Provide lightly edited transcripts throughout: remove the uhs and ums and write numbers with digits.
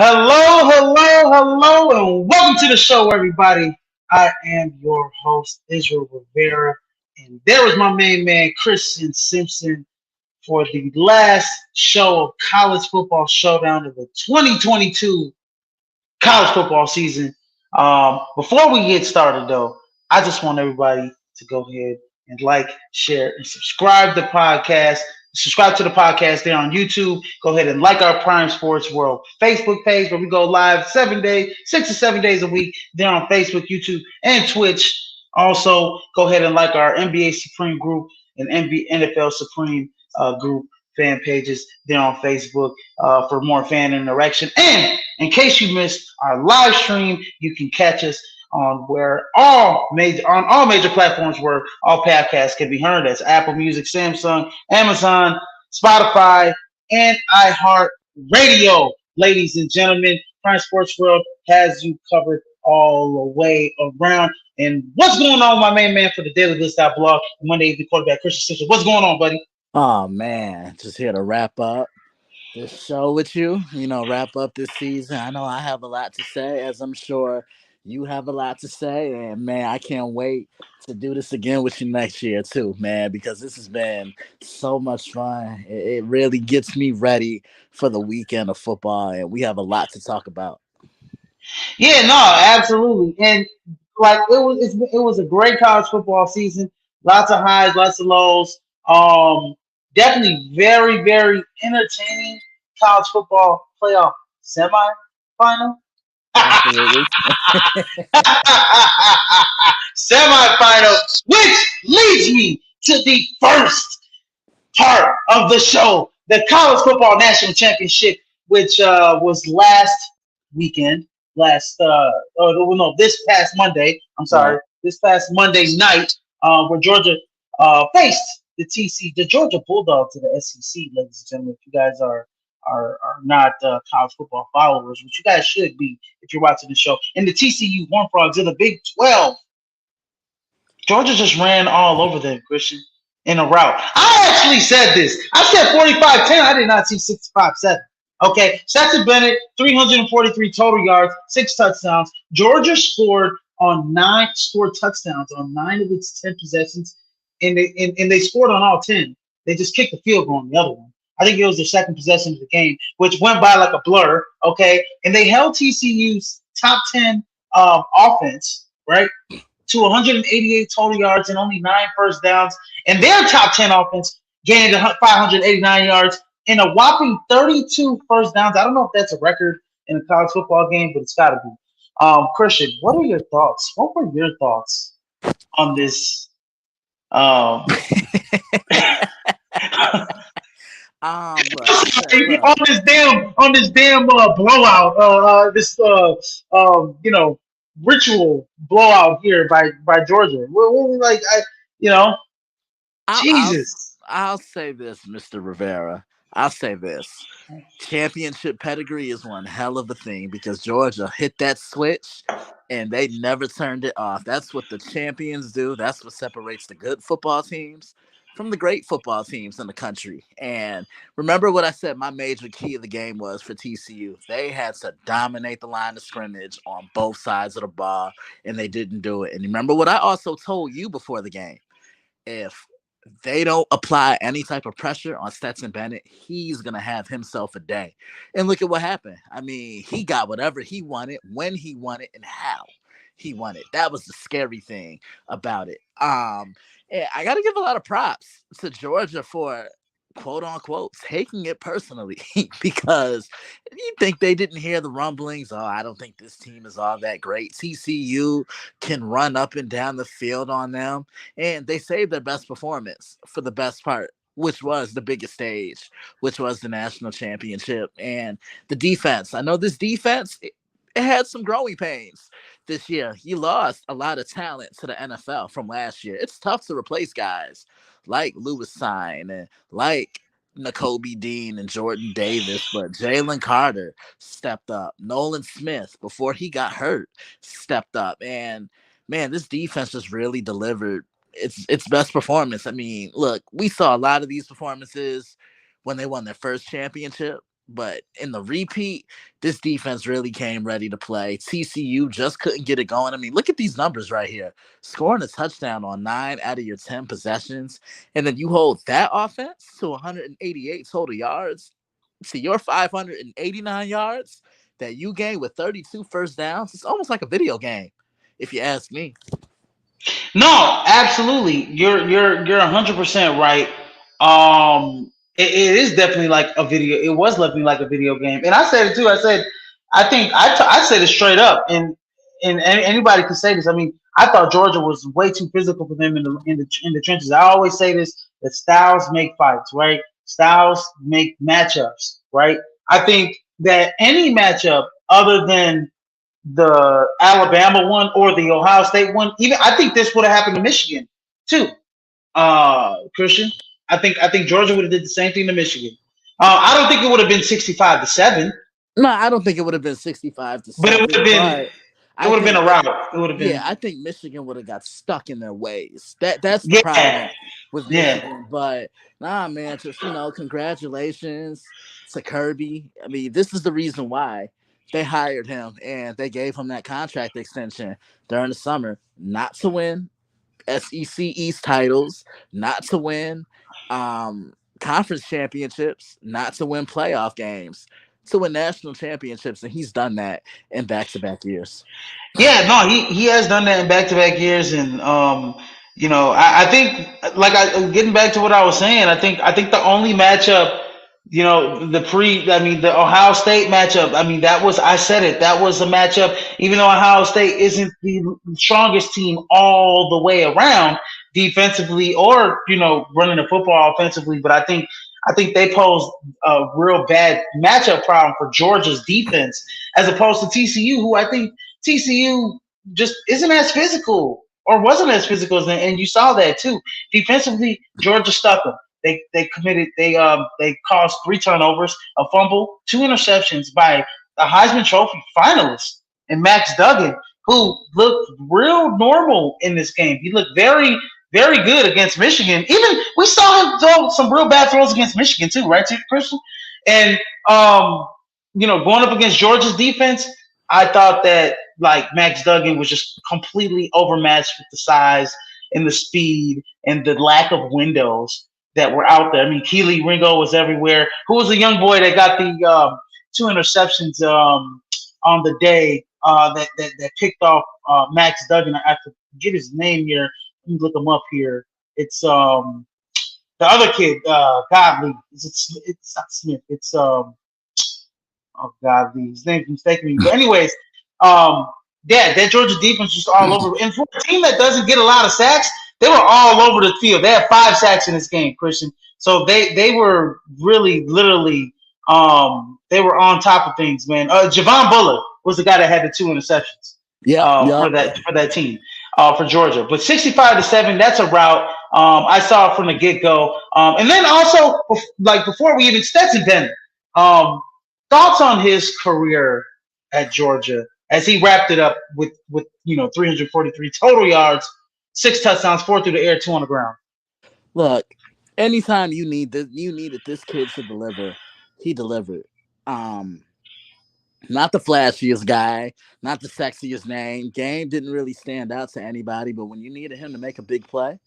Hello, and welcome to the show, everybody. I am your host, Israel Rivera, and there is my main man, Christian Simpson, for the last show of college football showdown of the 2022 college football season. Before we get started, though, I just want everybody to go ahead and like, share, and subscribe to the podcast. Subscribe to the podcast there on YouTube. Go ahead and like our Prime Sports World Facebook page where we go live 6 to 7 days a week there on Facebook, YouTube, and Twitch. Also, go ahead and like our NBA Supreme group and NFL Supreme group fan pages there on Facebook for more fan interaction. And in case you missed our live stream, you can catch us on all major platforms where all podcasts can be heard. That's Apple Music, Samsung, Amazon, Spotify, and iHeartRadio. Ladies and gentlemen, Prime Sports World has you covered all the way around. And what's going on, my main man for the Daily List blog, Monday Evening Quarterback, Christian Simpson? What's going on, buddy? Oh man, just here to wrap up this show with you. Wrap up this season. I know I have a lot to say, as I'm sure you have a lot to say, and man, I can't wait to do this again with you next year too, man, because this has been so much fun. It really gets me ready for the weekend of football, and we have a lot to talk about. Yeah, no, absolutely. And like it was a great college football season. Lots of highs, lots of lows. Definitely very, very entertaining college football playoff semifinal. Absolutely. Semifinal, which leads me to the first part of the show, the College Football National Championship, which was last weekend, this past Monday. I'm Right. sorry, this past Monday night, where Georgia faced the Georgia Bulldogs of the SEC, ladies and gentlemen. If you guys are not college football followers, which you guys should be if you're watching the show, and the TCU Horned Frogs in the Big 12. Georgia just ran all over them, Christian, in a route. I actually said this. I said 45-10. I did not see 65-7. Okay. Stetson Bennett, 343 total yards, 6 touchdowns. Georgia scored touchdowns on 9 of its 10 possessions, and they scored on all 10. They just kicked the field goal on the other one. I think it was their second possession of the game, which went by like a blur. Okay. And they held TCU's top 10 offense, right, to 188 total yards and only 9 first downs. And their top 10 offense gained 589 yards and a whopping 32 first downs. I don't know if that's a record in a college football game, but it's got to be. Christian, what are your thoughts? What were your thoughts on this? Um, Look, look. on this damn blowout, this ritual blowout here by Georgia. Like you know, I'll, I'll Jesus. I'll say this, Mr. Rivera. I'll say this. Championship pedigree is one hell of a thing because Georgia hit that switch and they never turned it off. That's what the champions do. That's what separates the good football teams from the great football teams in the country. And remember what I said my major key of the game was for TCU. They had to dominate the line of scrimmage on both sides of the ball, and they didn't do it. And remember what I also told you before the game. If they don't apply any type of pressure on Stetson Bennett, he's going to have himself a day. And look at what happened. I mean, he got whatever he wanted, when he wanted, and how he wanted. That was the scary thing about it. And I got to give a lot of props to Georgia for quote unquote taking it personally because you think they didn't hear the rumblings. Oh, I don't think this team is all that great. TCU can run up and down the field on them, and they saved their best performance for the best part, which was the biggest stage, which was the national championship. And the defense, I know this defense, it had some growing pains this year. You lost a lot of talent to the NFL from last year. It's tough to replace guys like Lewis Sign and like N'Kobe Dean and Jordan Davis, but Jalen Carter stepped up. Nolan Smith, before he got hurt, stepped up. And man, this defense just really delivered its best performance. I mean, look, we saw a lot of these performances when they won their first championship. But in the repeat, this defense really came ready to play. TCU just couldn't get it going. I mean, look at these numbers right here. Scoring a touchdown on 9 out of your 10 possessions, and then you hold that offense to 188 total yards to your 589 yards that you gained with 32 first downs. It's almost like a video game, if you ask me. No, absolutely. You're 100% right. It is definitely like a video. It was definitely like a video game, and I said it too. I said I said it straight up, and anybody can say this. I mean, I thought Georgia was way too physical for them in the trenches. I always say this: that styles make fights, right? Styles make matchups, right? I think that any matchup other than the Alabama one or the Ohio State one. Even I think this would have happened to Michigan too. Christian, I think Georgia would have did the same thing to Michigan. I don't think it would have been 65-7, No, I don't think it would have been 65 to but it would 7, have been but it I would have been a think rout. It would have yeah, been I think Michigan would have got stuck in their ways. That's the yeah, problem with yeah. Michigan. But nah, man, just congratulations to Kirby. I mean, this is the reason why they hired him and they gave him that contract extension during the summer, not to win SEC East titles, not to win conference championships, not to win playoff games, to win national championships, and he's done that in back-to-back years. Yeah, no, he has done that in back to back years, and I think getting back to what I was saying, I think the only matchup the Ohio State matchup. I mean, I said it. That was a matchup. Even though Ohio State isn't the strongest team all the way around defensively, or running the football offensively, but I think they pose a real bad matchup problem for Georgia's defense as opposed to TCU, who I think TCU just isn't as physical or wasn't as physical, and you saw that too. Defensively, Georgia stuck them. They caused three turnovers, a fumble, two interceptions by a Heisman Trophy finalist and Max Duggan, who looked real normal in this game. He looked very, very good against Michigan. Even we saw him throw some real bad throws against Michigan too, right, Christian? And going up against Georgia's defense, I thought that like Max Duggan was just completely overmatched with the size and the speed and the lack of windows that were out there. I mean, Keely Ringo was everywhere. Who was the young boy that got the two interceptions on the day that picked off Max Duggan? I have to get his name here. Let me look him up here. It's the other kid, Godly. It's not Smith. It's oh God, his name's mistaken me. But anyways, yeah, that Georgia defense was all over. And for a team that doesn't get a lot of sacks, they were all over the field. They had 5 sacks in this game, Christian. So they were really, literally, they were on top of things, man. Javon Bullard was the guy that had the 2 interceptions Yep, for yep. that team for Georgia. But 65-7, that's a route. I saw it from the get go. And then also, like before we even Stetson Bennett. Um, Thoughts on his career at Georgia as he wrapped it up with 343 total yards, 6 touchdowns, 4 through the air, 2 on the ground. Look, anytime you needed this kid to deliver, he delivered. Um, Not the flashiest guy, not the sexiest name. Game didn't really stand out to anybody, but when you needed him to make a big play,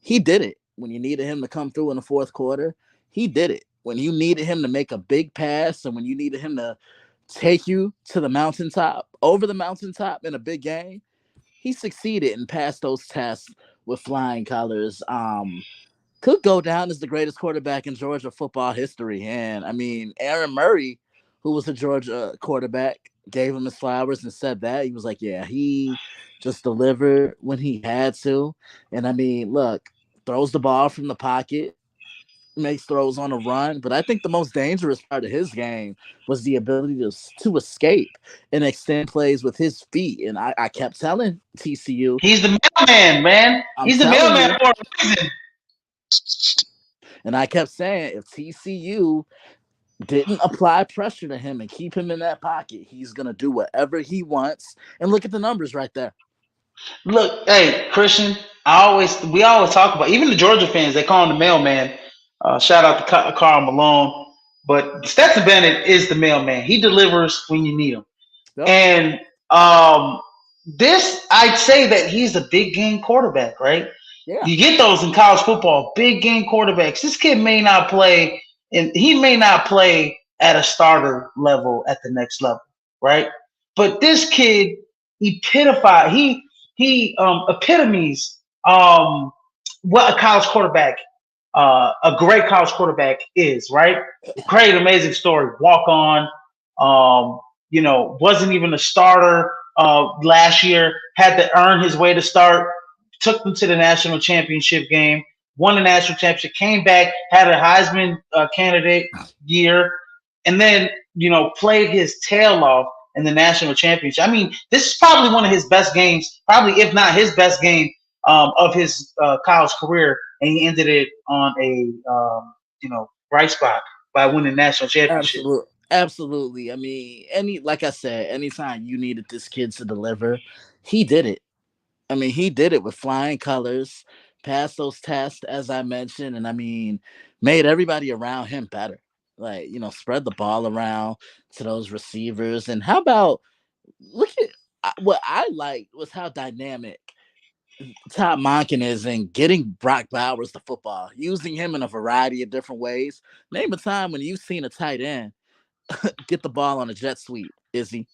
he did it. When you needed him to come through in the fourth quarter, he did it. When you needed him to make a big pass and when you needed him to take you to the mountaintop, over the mountaintop in a big game, he succeeded and passed those tests with flying colors. Could go down as the greatest quarterback in Georgia football history. And I mean, Aaron Murray, who was a Georgia quarterback, gave him his flowers and said that. He was like, yeah, he just delivered when he had to. And I mean, look, throws the ball from the pocket, makes throws on a run. But I think the most dangerous part of his game was the ability to escape and extend plays with his feet. And I kept telling TCU, He's the mailman, man. I'm He's the telling mailman you, for a reason. and I kept saying, if TCU didn't apply pressure to him and keep him in that pocket, he's gonna do whatever he wants. And look at the numbers right there. Look, hey, Christian, we always talk about, even the Georgia fans, they call him the mailman. Shout out to Carl Malone. But Stetson Bennett is the mailman. He delivers when you need him. Yep. And I'd say that he's a big game quarterback, right? Yeah. You get those in college football, big game quarterbacks. This kid may not play, and he may not play at a starter level at the next level, right? But this kid he epitomes what a college quarterback, a great college quarterback is, right? Great, amazing story. Walk on, wasn't even a starter last year, had to earn his way to start, took them to the national championship game, won the national championship, came back, had a Heisman candidate year, and then, played his tail off in the national championship. I mean, this is probably one of his best games, probably if not his best game of his college career, and he ended it on a bright spot by winning the national championship. Absolutely. Absolutely. I mean, like I said, anytime you needed this kid to deliver, he did it. I mean, he did it with flying colors, passed those tests, as I mentioned, and I mean, made everybody around him better. Like, spread the ball around to those receivers. And how about look at what I liked was how dynamic Todd Monken is in getting Brock Bowers the football, using him in a variety of different ways. Name a time when you've seen a tight end get the ball on a jet sweep, Izzy.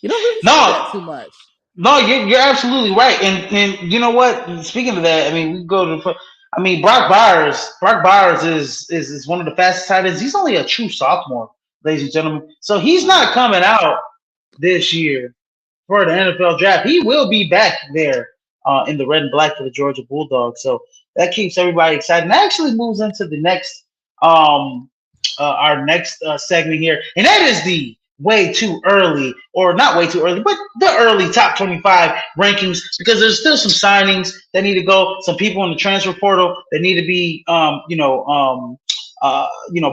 You don't really see that No, too much. no, you're absolutely right. And you know what? Speaking of that, I mean, we go to. I mean, Brock Bowers is one of the fastest tight ends. He's only a true sophomore, ladies and gentlemen. So he's not Wow. coming out this year for the NFL draft. He will be back there in the red and black for the Georgia Bulldogs. So that keeps everybody excited. And that actually moves into the next um our next segment here, and that is the way too early, or not way too early, but the early top 25 rankings, because there's still some signings that need to go, some people in the transfer portal that need to be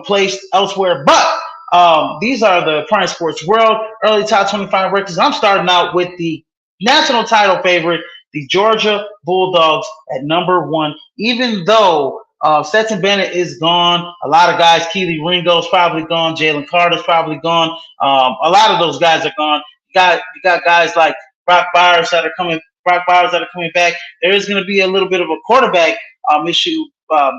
placed elsewhere. But these are the Prime Sports World early top 25 rankings. I'm starting out with the national title favorite, the Georgia Bulldogs, at number one. Even though Stetson Bennett is gone, a lot of guys, Keely Ringo's probably gone, Jalen Carter's probably gone. A lot of those guys are gone. You got guys like Brock Bowers that are coming. Brock Bowers that are coming back. There is going to be a little bit of a quarterback issue, but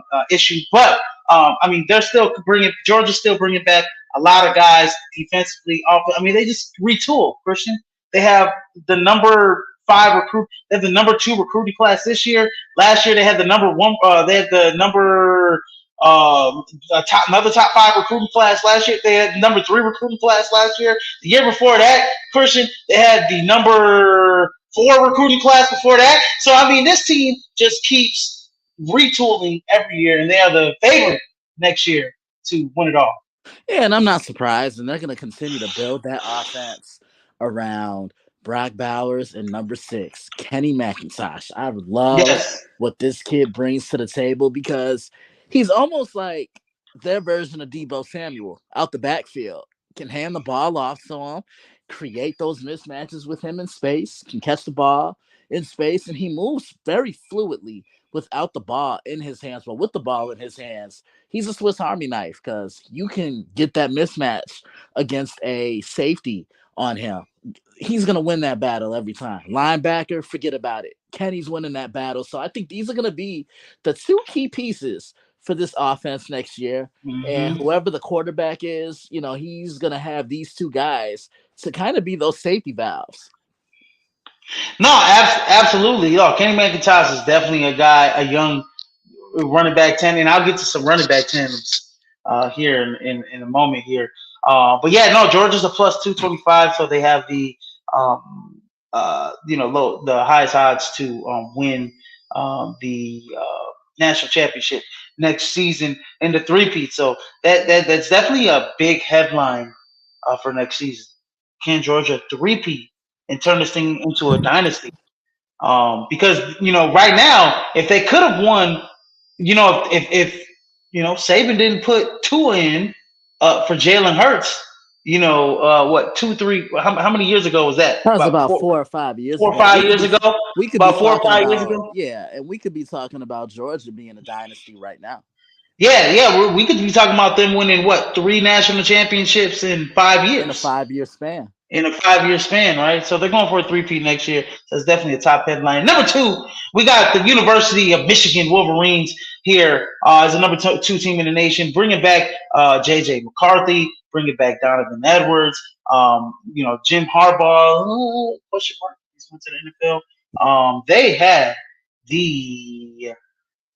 I mean, they're still bringing Georgia's still bringing back a lot of guys defensively. I mean, they just retool. Christian, they have the number five recruit. They have the number two recruiting class this year. Last year they had the number one. They had the number another top five recruiting class last year. They had the number three recruiting class last year. The year before that, Christian, they had the number four recruiting class before that. So I mean, this team just keeps retooling every year, and they are the favorite next year to win it all. Yeah, and I'm not surprised. And they're going to continue to build that offense around Brock Bowers and number six, Kenny McIntosh. I love Yes. what this kid brings to the table because he's almost like their version of Debo Samuel out the backfield. Can hand the ball off to him, create those mismatches with him in space, can catch the ball in space, and he moves very fluidly without the ball in his hands, but with the ball in his hands he's a Swiss Army knife because you can get that mismatch against a safety on him. He's going to win that battle every time. Linebacker, forget about it. Kenny's winning that battle. So I think these are going to be the two key pieces for this offense next year. And Mm-hmm. whoever the quarterback is, he's going to have these two guys to kind of be those safety valves. No, absolutely. Kenny McIntosh is definitely a guy, a young running back 10, and I'll get to some running back 10s here in a moment here. But yeah, no, Georgia's a plus 225, so they have the highest odds to win the national championship next season in the three-peat. So that's definitely a big headline for next season. Can Georgia three-peat and turn this thing into a dynasty? Because right now, if they could have won, if Saban didn't put Tua in for Jalen Hurts, what 2 3 how many years ago was that? That was About about four 4 or 5 years four or ago. five years ago. We could be About four or talking five years about ago. yeah, and we could be talking about Georgia being a dynasty right now Yeah, we could be talking about them winning what, three national championships in five in a years. 5 year span. In a 5 year span, right? So they're going for a three-peat next year. So it's definitely a top headline. Number two, we got the University of Michigan Wolverines here as a number two team in the nation, bringing back J.J. McCarthy, bringing back Donovan Edwards, Jim Harbaugh, question mark, he's went to the NFL. They have the,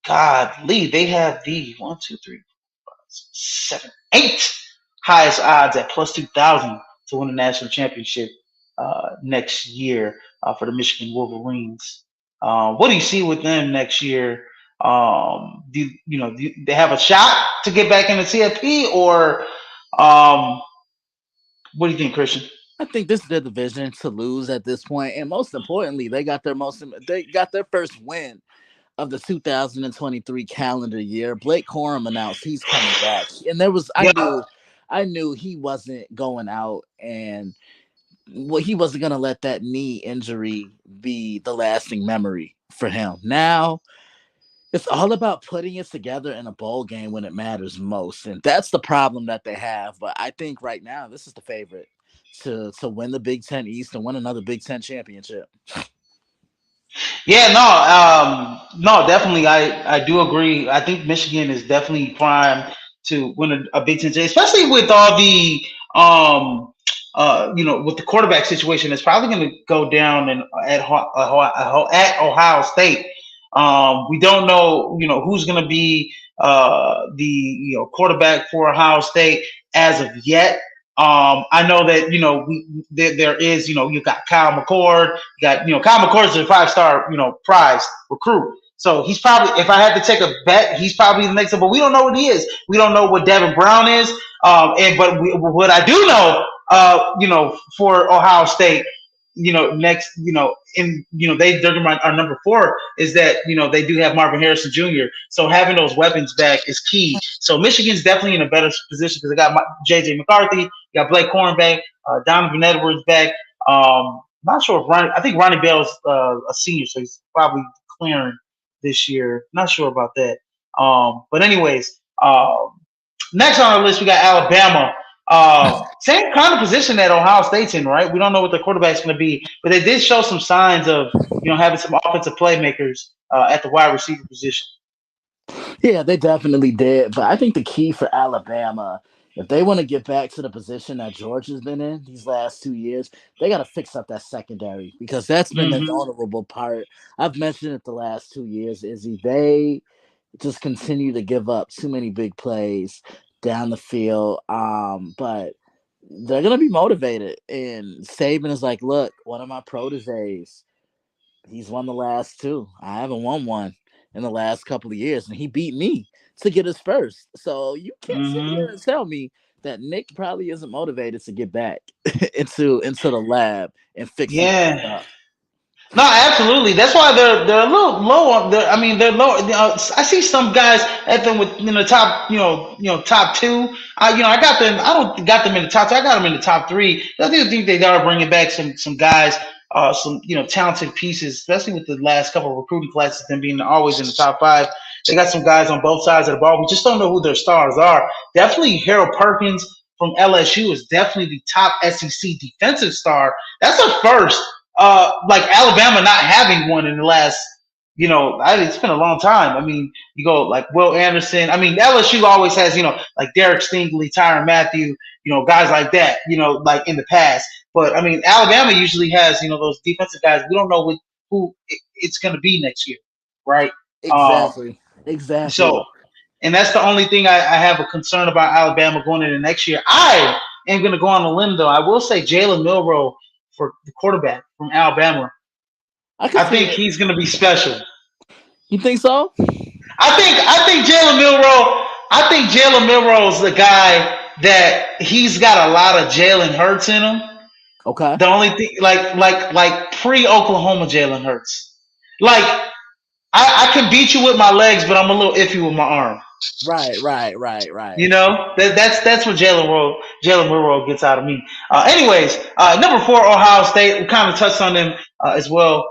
godly, they have the 8 highest odds at plus 2,000 to win the national championship next year for the Michigan Wolverines. What do you see with them next year? Do they have a shot to get back in the CFP, or what do you think, Christian? I think this is their division to lose at this point, and most importantly, they got their first win of the 2023 calendar year. Blake Corum announced he's coming back, and Yep. I knew he wasn't going out, and he wasn't gonna let that knee injury be the lasting memory for him. Now it's all about putting it together in a bowl game when it matters most, and that's the problem that they have. But I think right now this is the favorite to win the Big Ten East and win another Big Ten championship. Yeah, no, definitely. I do agree. I think Michigan is definitely primed to win a Big Ten, especially with all the with the quarterback situation. It's probably going to go down at Ohio State. We don't know, who's going to be the quarterback for Ohio State as of yet. I know that there is, you got Kyle McCord. You got Kyle McCord's a 5-star prize recruit. So he's probably, if I had to take a bet, he's probably the next one. But we don't know what he is. We don't know what Devin Brown is. What I do know, for Ohio State, next, they're gonna our number 4 is that they do have Marvin Harrison Jr. So having those weapons back is key. So Michigan's definitely in a better position because they got JJ McCarthy, you got Blake Corn back, Donovan Edwards back. Not sure if I think Ronnie Bell's a senior, so he's probably clearing this year. Not sure about that. But anyways, next on our list we got Alabama. Same kind of position that Ohio State's in, right? We don't know what the quarterback's going to be, but they did show some signs of, having some offensive playmakers at the wide receiver position. Yeah, they definitely did. But I think the key for Alabama, if they want to get back to the position that Georgia's been in these last 2 years, they got to fix up that secondary because that's been the Mm-hmm. vulnerable part. I've mentioned it the last 2 years, Izzy. They just continue to give up too many big plays down the field. But they're gonna be motivated. And Saban is like, look, one of my proteges, he's won the last two. I haven't won one in the last couple of years, and he beat me to get his first. So you can't sit here Mm-hmm. and tell me that Nick probably isn't motivated to get back into the lab and fix some things Yeah. up. No, absolutely. That's why they're a little low on. I mean, they're low. I see some guys at them with top, top 2. I got them. I don't got them in the top 2. I got them in the top 3. I do think they are bringing back some guys, some talented pieces, especially with the last couple of recruiting classes, them being always in the top 5. They got some guys on both sides of the ball. We just don't know who their stars are. Definitely, Harold Perkins from LSU is definitely the top SEC defensive star. That's a first. Like Alabama not having one in the last, it's been a long time. I mean, you go like Will Anderson. I mean, LSU always has, like Derek Stingley, Tyrann Mathieu, guys like that, like in the past. But I mean, Alabama usually has, those defensive guys. We don't know who it's going to be next year, right? Um, Exactly. Exactly. so, and that's the only thing I have a concern about Alabama going into next year. I am going to go on a limb, though. I will say Jalen Milroe for the quarterback from Alabama. I could I see think it. he's going to be special. You think so? I think Jalen Milroe. I think Jalen Milroe's the guy that he's got a lot of Jalen Hurts in him. Okay. The only thing, like pre Oklahoma Jalen Hurts, like I can beat you with my legs, but I'm a little iffy with my arm. Right, right, right, right. That's what Jalen Milroe gets out of me. Anyways, number 4, Ohio State. We kind of touched on them as well.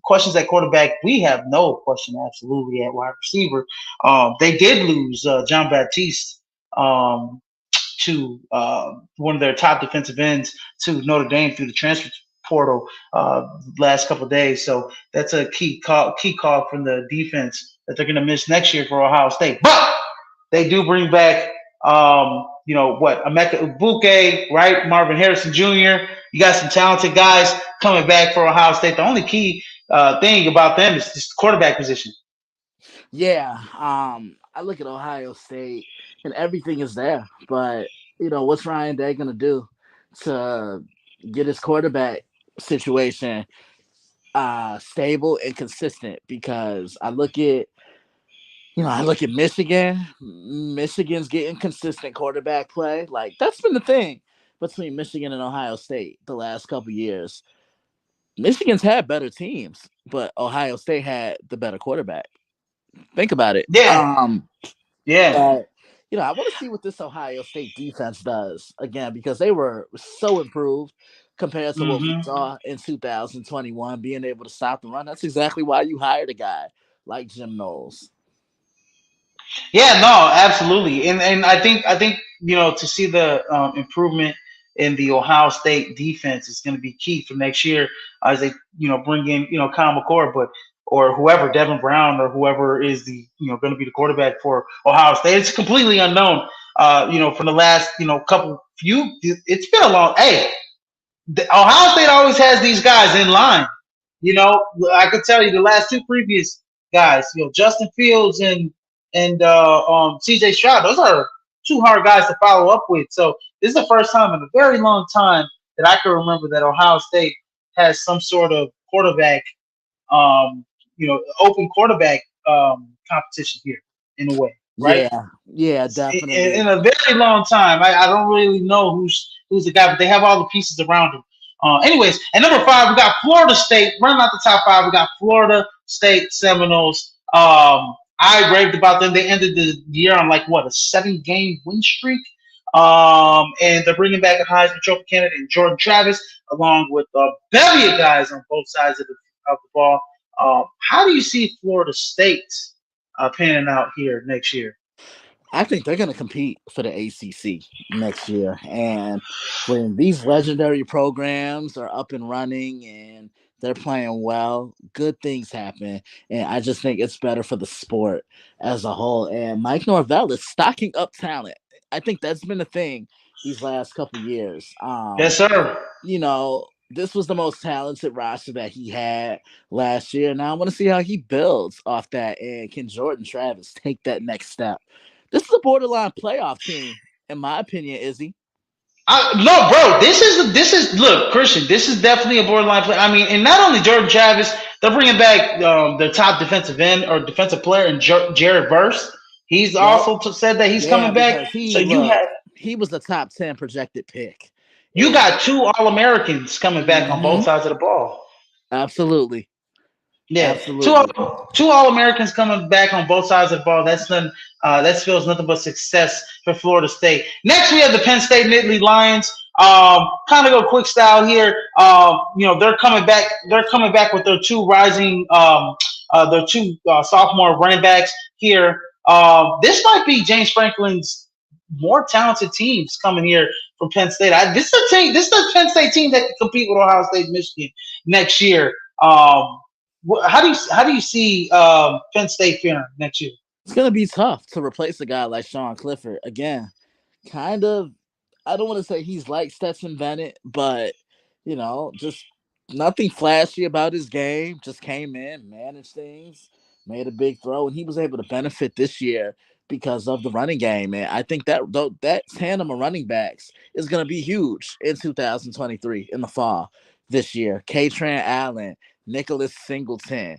Questions at quarterback. We have no question absolutely at wide receiver. They did lose John Baptiste to one of their top defensive ends to Notre Dame through the transfer portal last couple of days. So that's a key call from the defense that they're going to miss next year for Ohio State. But they do bring back, Emeka Ibuke, right? Marvin Harrison Jr. You got some talented guys coming back for Ohio State. The only key thing about them is just the quarterback position. Yeah. I look at Ohio State and everything is there. But, what's Ryan Day gonna do to get his quarterback situation stable and consistent? Because I look at Michigan. Michigan's getting consistent quarterback play. Like that's been the thing between Michigan and Ohio State the last couple years. Michigan's had better teams, but Ohio State had the better quarterback. Think about it. Yeah, yeah. But I want to see what this Ohio State defense does again because they were so improved compared to what we Hmm. saw in 2021, being able to stop the run. That's exactly why you hired a guy like Jim Knowles. Yeah, no, absolutely, and I think to see the improvement in the Ohio State defense is going to be key for next year as they bring in Kyle McCord, but or whoever Devin Brown or whoever is the going to be the quarterback for Ohio State. It's completely unknown. For the last couple few, it's been a long. Hey, Ohio State always has these guys in line. I could tell you the last two previous guys, Justin Fields and CJ Stroud. Those are two hard guys to follow up with. So this is the first time in a very long time that I can remember that Ohio State has some sort of quarterback, open quarterback competition here in a way, right? Yeah, yeah, In definitely. a very long time. I don't really know who's the guy, but they have all the pieces around him. Anyways, at number five, we got Florida State. Running out the top five, we got Florida State Seminoles. I raved about them. They ended the year on like what, a 7-game win streak. And they're bringing back a Heisman Trophy candidate in Jordan Travis, along with a bevy of guys on both sides of the ball. How do you see Florida State panning out here next year? I think they're going to compete for the ACC next year. And when these legendary programs are up and running and they're playing well, good things happen. And I just think it's better for the sport as a whole. And Mike Norvell is stocking up talent. I think that's been the thing these last couple years. Yes, sir. This was the most talented roster that he had last year. Now I want to see how he builds off that. And can Jordan Travis take that next step? This is a borderline playoff team, in my opinion, Izzy. No, bro. This is look, Christian. This is definitely a borderline play. I mean, and not only Jordan Travis, they're bringing back their top defensive end or defensive player in Jared Verse. He's Yep. also said that he's Yeah, coming back. because So he was the top 10 projected pick. you And got two All Americans coming back on both mhm, sides of the ball. absolutely. Yeah, Absolutely. two All Americans coming back on both sides of the ball. That spells nothing but success for Florida State. Next, we have the Penn State Nittany Lions. Kind of go quick style here. They're coming back. They're coming back with their two rising, their two sophomore running backs here. This might be James Franklin's more talented teams coming here from Penn State. This is a team. This is the Penn State team that can compete with Ohio State, Michigan next year. How do you see Penn State faring next year? It's going to be tough to replace a guy like Sean Clifford. Again, kind of, I don't want to say he's like Stetson Bennett, but just nothing flashy about his game. Just came in, managed things, made a big throw, and he was able to benefit this year because of the running game. And I think that tandem of running backs is going to be huge in 2023 in the fall this year. Katran Allen, Nicholas Singleton.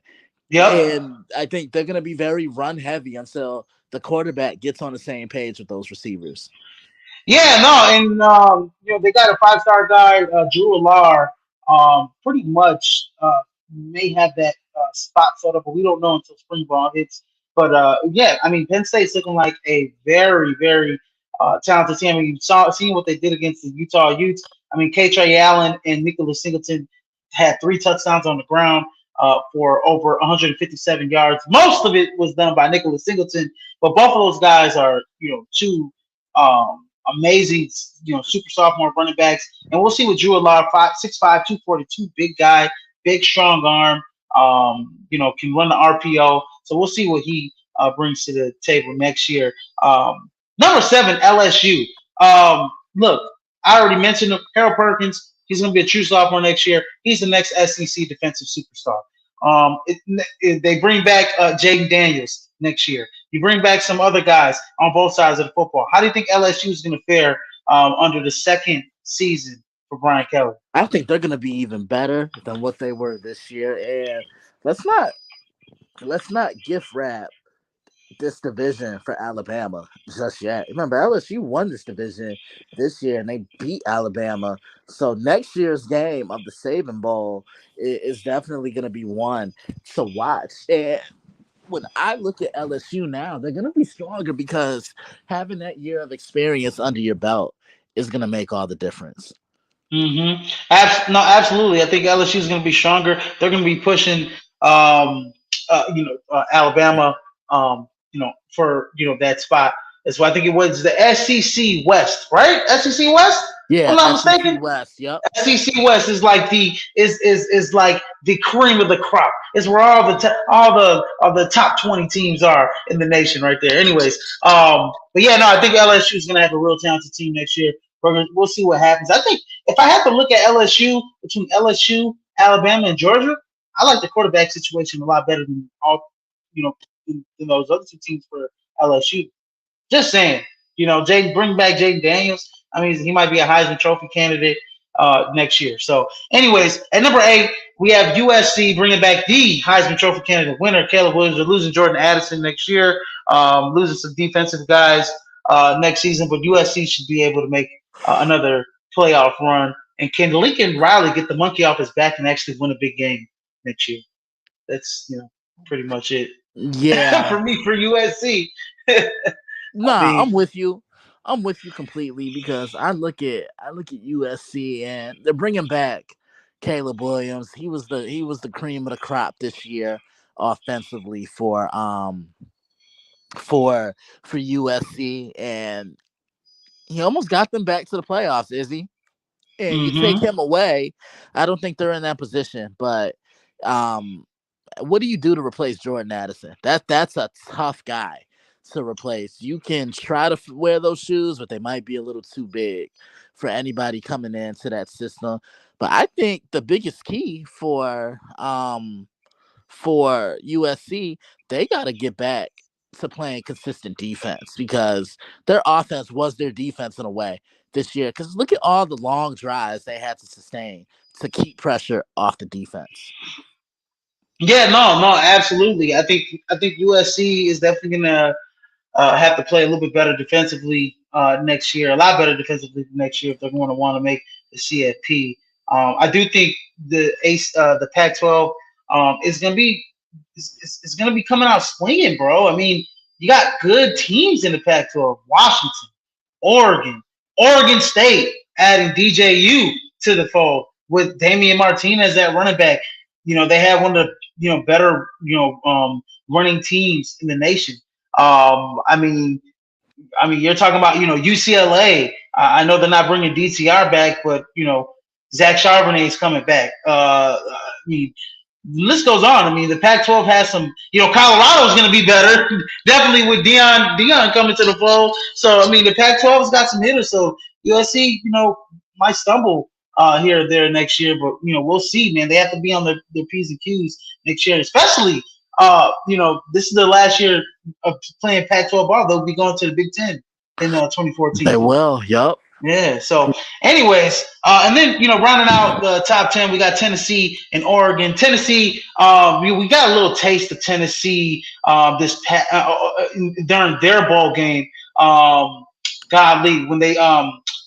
Yep. And I think they're going to be very run heavy until the quarterback gets on the same page with those receivers. Yeah, no, and they got a 5-star guy, Drew Alar. Pretty much may have that spot set up, but we don't know until spring ball hits. But yeah, I mean, Penn State's looking like a very, very talented team. I mean, seeing what they did against the Utah Utes. I mean, K. Trey Allen and Nicholas Singleton had 3 touchdowns on the ground for over 157 yards. Most of it was done by Nicholas Singleton, but both of those guys are, two amazing, super sophomore running backs. And we'll see what Drew Allard, 6'5", 242, big guy, big strong arm. Can run the RPO. So we'll see what he brings to the table next year. Number 7, LSU. Look, I already mentioned him, Harold Perkins. He's going to be a true sophomore next year. He's the next SEC defensive superstar. They bring back Jaden Daniels next year. You bring back some other guys on both sides of the football. How do you think LSU is going to fare under the second season for Brian Kelly? I think they're going to be even better than what they were this year. And let's not gift wrap this division for Alabama just yet. Remember, LSU won this division this year and they beat Alabama. So next year's game of the Saban Bowl is definitely going to be one to watch. And when I look at LSU now, they're going to be stronger because having that year of experience under your belt is going to make all the difference. No, absolutely. I think LSU is going to be stronger. They're going to be pushing, Alabama, for that spot. That's why I think it was the SEC West, right? SEC West. If I'm Yeah, not SEC mistaken. West. Yep. SEC West is like is like the cream of the crop. It's where all the top 20 teams are in the nation, right there. Anyways, but yeah, no, I think LSU is going to have a real talented team next year. We'll see what happens. I think if I had to look at LSU between LSU, Alabama, and Georgia, I like the quarterback situation a lot better than you know, than those other two teams for LSU. Just saying, Jaden, bring back Jaden Daniels. I mean, he might be a Heisman Trophy candidate next year. So, anyways, at number 8, we have USC bringing back the Heisman Trophy candidate winner, Caleb Williams. They're losing Jordan Addison next year, losing some defensive guys next season, but USC should be able to make another playoff run. And can Lincoln Riley get the monkey off his back and actually win a big game next year? That's pretty much it Yeah. for me for USC. I Nah, mean, I'm with you. I'm with you completely because I look at USC and they're bringing back Caleb Williams. He was the cream of the crop this year offensively for for USC, and he almost got them back to the playoffs, Izzy. And you take mm-hmm. him away, I don't think they're in that position. But um, what do you do to replace Jordan Addison? That's a tough guy to replace. You can try to wear those shoes, but they might be a little too big for anybody coming into that system. But I think the biggest key for USC, they got to get back to playing consistent defense because their offense was their defense in a way this year. Because look at all the long drives they had to sustain to keep pressure off the defense. Yeah, no, no, absolutely. I think USC is definitely gonna have to play a little bit better defensively next year, a lot better defensively next year if they're going to want to make the CFP. I do think the Pac-12 is going to be is going to be coming out swinging, bro. I mean, you got good teams in the Pac-12: Washington, Oregon, Oregon State, adding DJU to the fold with Damian Martinez at running back. They have one of the better running teams in the nation. I mean, you're talking about UCLA. I know they're not bringing DTR back, but Zach Charbonnet is coming back. I mean, the list goes on. I mean, the Pac-12 has some. Colorado's going to be better, definitely with Dion coming to the fold. So I mean, the Pac-12's got some hitters. So USC, might stumble here or there next year, but we'll see, man. They have to be on their P's and Q's next year, especially. This is their last year of playing Pac-12 ball. They'll be going to the Big Ten in They 2014. will. Yup. Yeah. So, anyways, and then rounding out the top 10, we got Tennessee and Oregon. Tennessee, we got a little taste of Tennessee during their bowl game. Godly, when they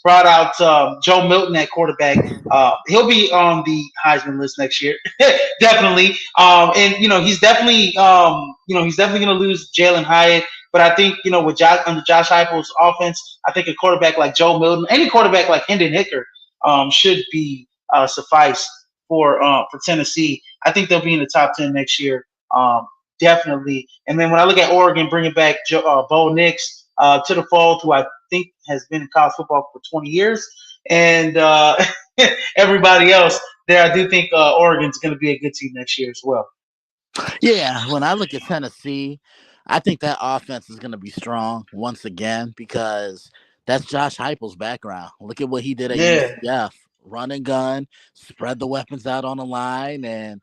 brought out Joe Milton at quarterback. He'll be on the Heisman list next year, definitely. And he's definitely going to lose Jalen Hyatt. But I think with under Josh Heupel's offense, I think a quarterback like Joe Milton, any quarterback like Hendon Hooker, should be suffice for Tennessee. I think they'll be in the top 10 next year, definitely. And then when I look at Oregon bringing back Bo Nix to the fold, who I think has been in college football for 20 years, and everybody else there, I do think Oregon's going to be a good team next year as well. Yeah, when I look at Tennessee, I think that offense is going to be strong once again because that's Josh Heupel's background. Look at what he did at Yeah, UCF: run and gun, spread the weapons out on the line, and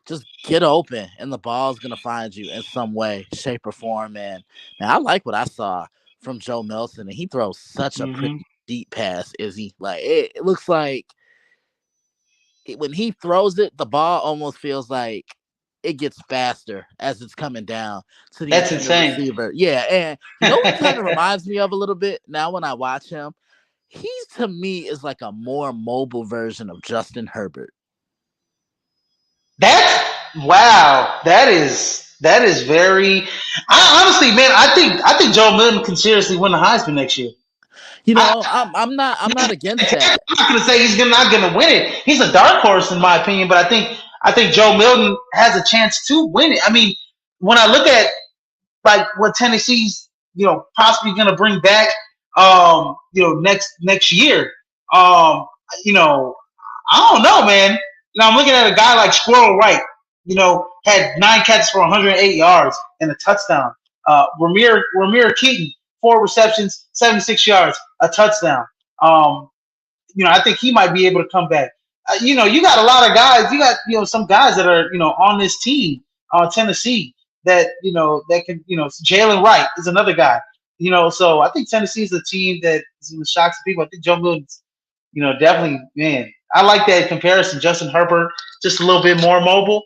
just get open. And the ball's going to find you in some way, shape, or form. And man, I like what I saw from Joe Milton, and he throws such a hmm pretty deep pass. Is he like it looks like when he throws it, the ball almost feels like it gets faster as it's coming down to the that's intended insane. receiver. Yeah, and you know what kind of reminds me of a little bit now when I watch him? He to me is like a more mobile version of Justin Herbert. That's wow. That is very. Honestly, man, I think Joe Milton can seriously win the Heisman next year. You I, know, I'm not against I'm that. not going to say he's not going to win it. He's a dark horse in my opinion, but I think Joe Milton has a chance to win it. I mean, when I look at like what Tennessee's possibly going to bring back next year, um you know I don't know, man. I'm looking at a guy like Squirrel Wright. Had 9 catches for 108 yards and a touchdown. Ramir Keaton, 4 receptions, 76 yards, a touchdown. I think he might be able to come back. you got a lot of guys. You got some guys that are on this team on Tennessee that that can Jalen Wright is another guy. So I think Tennessee is a team that is going to shock some people. I think Joe Milton's definitely, man. I like that comparison. Justin Herbert just a little bit more mobile.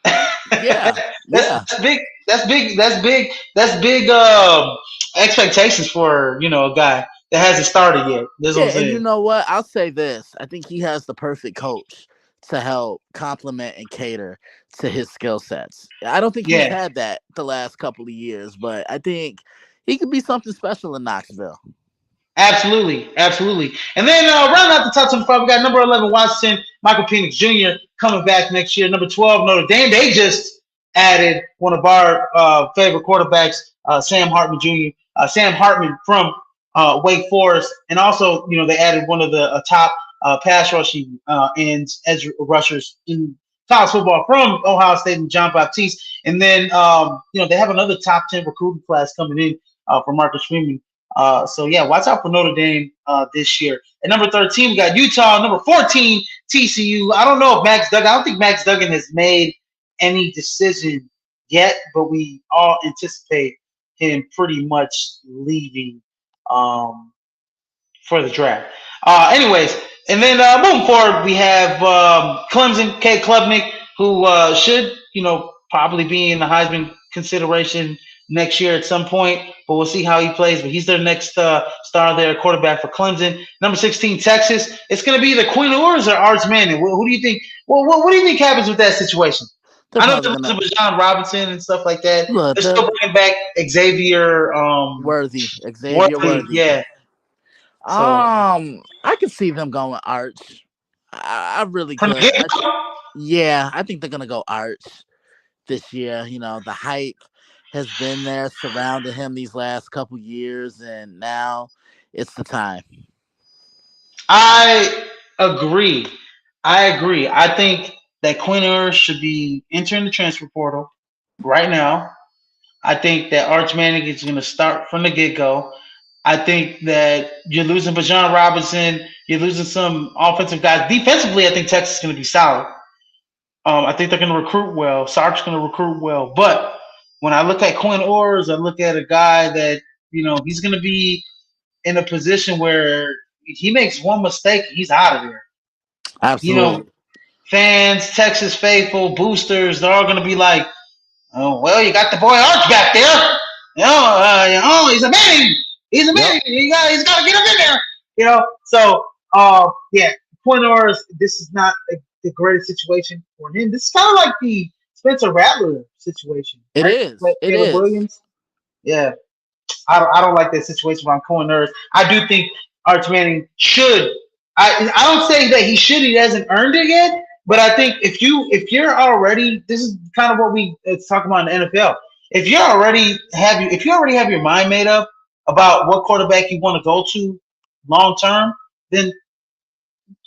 Yeah, yeah. That's big. That's big. That's big. That's big. Expectations for a guy that hasn't started yet. That's what Yeah, I'm and you saying. know what? I'll say this. I think he has the perfect coach to help complement and cater to his skill sets. I don't think he's Yeah. had that the last couple of years, but I think he could be something special in Knoxville. Absolutely, absolutely. And then rounding out the top 25, we got number 11 Washington, Michael Penix Jr. coming back next year. Number 12 Notre Dame. They just added one of our favorite quarterbacks, Sam Hartman Jr. Sam Hartman from Wake Forest, and also they added one of the top pass rushing ends, edge rushers in college football from Ohio State, and John Baptiste. And then they have another top 10 recruiting class coming in for Marcus Freeman. So yeah, watch out for Notre Dame this year. At number 13, we got Utah. Number 14, TCU. I don't know if Max Duggan. I don't think Max Duggan has made any decision yet, but we all anticipate him pretty much leaving for the draft. Anyways, and then moving forward, we have Clemson, K. Klubnik, who should, probably be in the Heisman consideration next year at some point, but we'll see how he plays. But he's their next star there, quarterback for Clemson. Number 16, Texas. It's going to be either Quinn Ewers or Arch Manning. Who do you think? Well, what do you think happens with that situation? They're I know probably they're gonna losing Bijan Robinson and stuff like that. look They're still the bringing back Xavier Worthy, Xavier Worthy. Worthy. Yeah. So I could see them going Arch. I really from the could. get Yeah, I think they're gonna go Arch this year. The hype has been there surrounding him these last couple years, and now it's the time. I agree. I agree. I think that Quinn Ewers should be entering the transfer portal right now. I think that Arch Manning is going to start from the get go. I think that you're losing Bijan Robinson. You're losing some offensive guys. Defensively, I think Texas is going to be solid. I think they're going to recruit well. Sark's going to recruit well. But when I look at Quinn Ewers, I look at a guy that, he's going to be in a position where he makes one mistake, he's out of there. You know, Absolutely. fans, Texas faithful, boosters, they're all going to be like, oh, well, you got the boy Arch back there. He's a man. He's a Yep. man. He's got to get him in there. So yeah, point Ewers, this is not the greatest situation for him. This is kind of like the Spencer Rattler situation, It right? is. Like It Caleb is. Williams. Yeah, I don't like that situation around Cohen Nerds. I do think Arch Manning should. I don't say that he should. He hasn't earned it yet. But I think if you're already, this is kind of what we talk about in the NFL. If you already have your mind made up about what quarterback you want to go to long term, then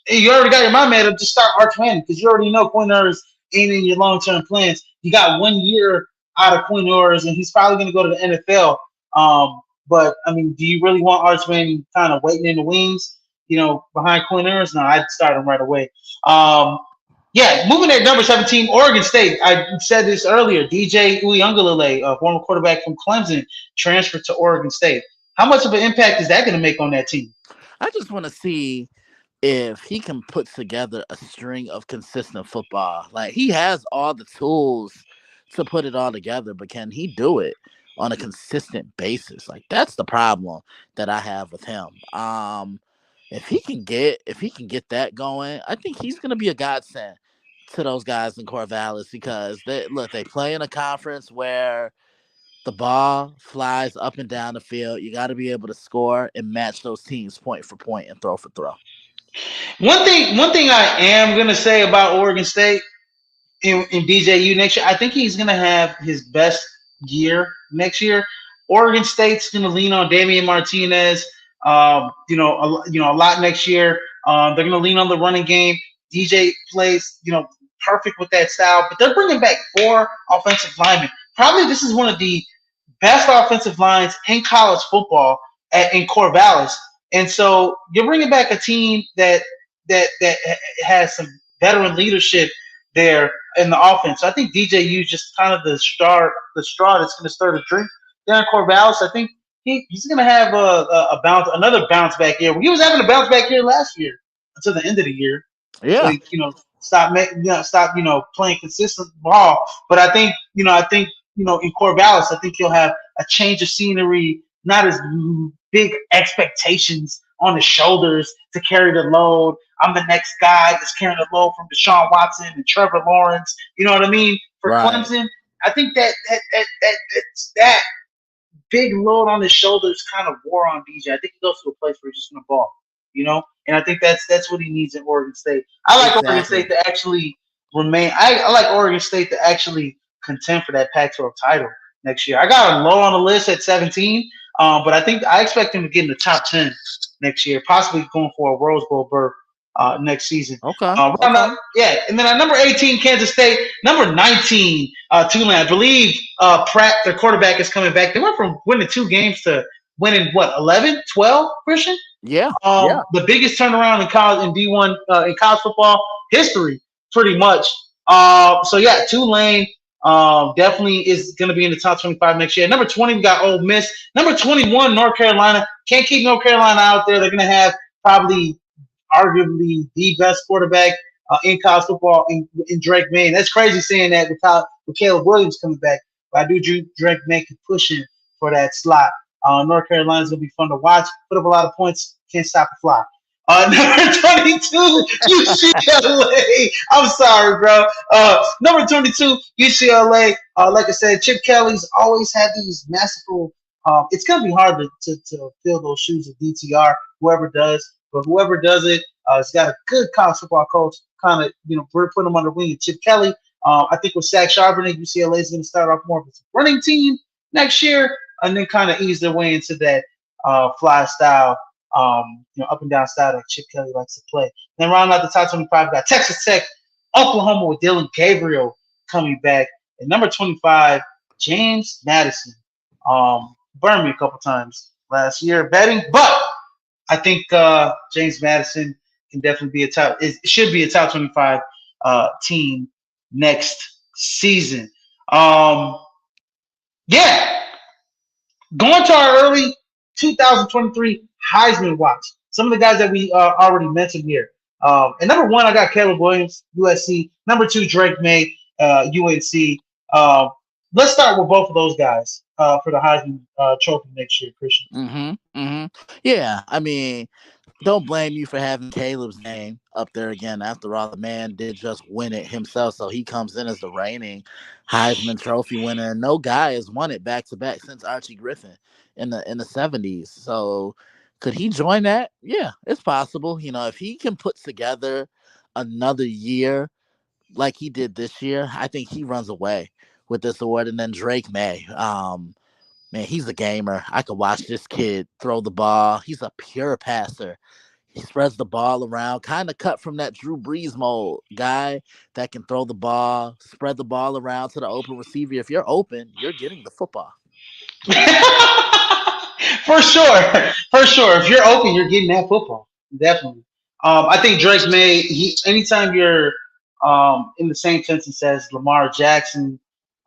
you already got your mind made up to start Arch Manning because you already know Quinn Ewers ain't in your long term plans. You got 1 year out of Quinn Ewers, and he's probably going to go to the NFL. But I mean, do you really want Arch Manning kind of waiting in the wings, behind Quinn Ewers? No, I'd start him right away. Yeah, moving at number 17, Oregon State. I said this earlier. DJ Uiagalelei, a former quarterback from Clemson, transferred to Oregon State. How much of an impact is that going to make on that team? I just want to see if he can put together a string of consistent football. Like he has all the tools to put it all together, but can he do it on a consistent basis? Like that's the problem that I have with him. If he can get that going, I think he's gonna be a godsend to those guys in Corvallis because they play in a conference where the ball flies up and down the field. You got to be able to score and match those teams point for point and throw for throw. One thing I am going to say about Oregon State in DJU next year. I think he's going to have his best year next year. Oregon State's going to lean on Damian Martinez, a lot next year. They're going to lean on the running game. DJ plays, perfect with that style, but they're bringing back 4 offensive linemen. Probably this is one of the best offensive lines in college football in Corvallis. And so you're bringing back a team that has some veteran leadership there in the offense. So I think DJU just kind of the straw that's going to stir the drink. Darren Corvallis, I think he's going to have another bounce back year. He was having a bounce back year last year until the end of the year. So Yeah. he, stop playing consistent ball. But I think in Corvallis, I think he'll have a change of scenery, not as big expectations on his shoulders to carry the load. I'm the next guy that's carrying the load from Deshaun Watson and Trevor Lawrence. You know what I mean? For Right. Clemson, I think that big load on his shoulders kind of wore on DJ. I think he goes to a place where he's just gonna ball, and I think that's what he needs in Oregon State. I like Oregon State Exactly. to actually remain. I like Oregon State to actually contend for that Pac-12 title next year. I got him low on the list at 17, but I expect him to get in the top 10 next year, possibly going for a Rose Bowl berth next season. Okay. Round Okay. up, yeah, and then at number 18, Kansas State. Number 19, Tulane. I believe Pratt, their quarterback, is coming back. They went from winning 2 games to winning what 11, 12, Christian. Yeah. Yeah. The biggest turnaround in college in D1 in college football history, pretty much. So yeah, Tulane definitely is going to be in the top 25 next year. Number 20, we got Ole Miss. Number 21, North Carolina. Can't keep North Carolina out there. They're going to have probably arguably the best quarterback in college football in Drake May. And that's crazy saying that with Caleb Williams coming back. But I do Drake May can push him for that slot. North Carolina's going to be fun to watch. Put up a lot of points. Can't stop a fly. Number 22, UCLA. I'm sorry, bro. Number 22, UCLA. Like I said, Chip Kelly's always had these masterful. It's going to be hard to fill those shoes of DTR, whoever does. But whoever does it, has got a good college football coach, kind of, put him under wing. And Chip Kelly, I think with Zach Charbonnet, UCLA is going to start off more of a running team next year, and then kind of ease their way into that fly style, up and down style that Chip Kelly likes to play. Then round out the top 25, got Texas Tech, Oklahoma with Dylan Gabriel coming back, and number 25, James Madison. Burned me a couple times last year betting, but I think James Madison can definitely be it should be a top 25 team next season. Yeah, going to our early 2023 Heisman watch. Some of the guys that we already mentioned here. And number 1, I got Caleb Williams, USC. Number 2, Drake May, UNC. Let's start with both of those guys for the Heisman Trophy next year, Christian. Mm-hmm. Mm-hmm. Yeah. I mean, don't blame you for having Caleb's name up there again. After all, the man did just win it himself, so he comes in as the reigning Heisman Trophy winner. And no guy has won it back to back since Archie Griffin in the 70s. So could he join that? Yeah, it's possible. If he can put together another year like he did this year, I think he runs away with this award. And then Drake May. Man, he's a gamer. I could watch this kid throw the ball. He's a pure passer. He spreads the ball around, kind of cut from that Drew Brees mold guy that can throw the ball, spread the ball around to the open receiver. If you're open, you're getting the football. For sure, for sure. If you're open, you're getting that football. Definitely. I think Drake May. Anytime you're in the same sentence as Lamar Jackson,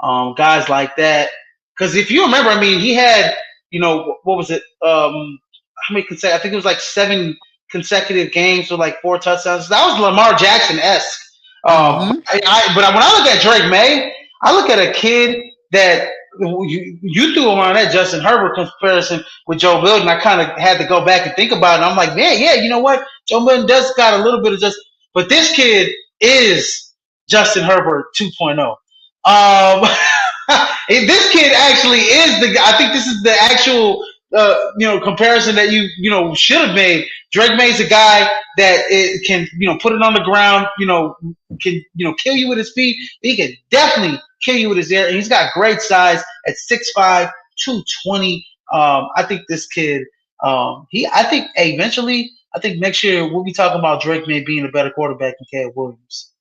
guys like that. Because if you remember, I mean, he had, what was it? How many consecutive? I think it was like 7 consecutive games with like 4 touchdowns. That was Lamar Jackson esque. Mm-hmm. But when I look at Drake May, I look at a kid that you threw around that Justin Herbert comparison with Joe Milton. I kind of had to go back and think about it. And I'm like, man, yeah, you know what? Joe Milton does got a little bit of but this kid is Justin Herbert 2.0. This kid actually is I think this is the actual comparison that you should have made. Drake May's a guy that it can put it on the ground, can kill you with his feet. He can definitely kill you with his air, and he's got great size at 6'5", 220. I think this kid, I think eventually, I think next year we'll be talking about Drake May being a better quarterback than Caleb Williams.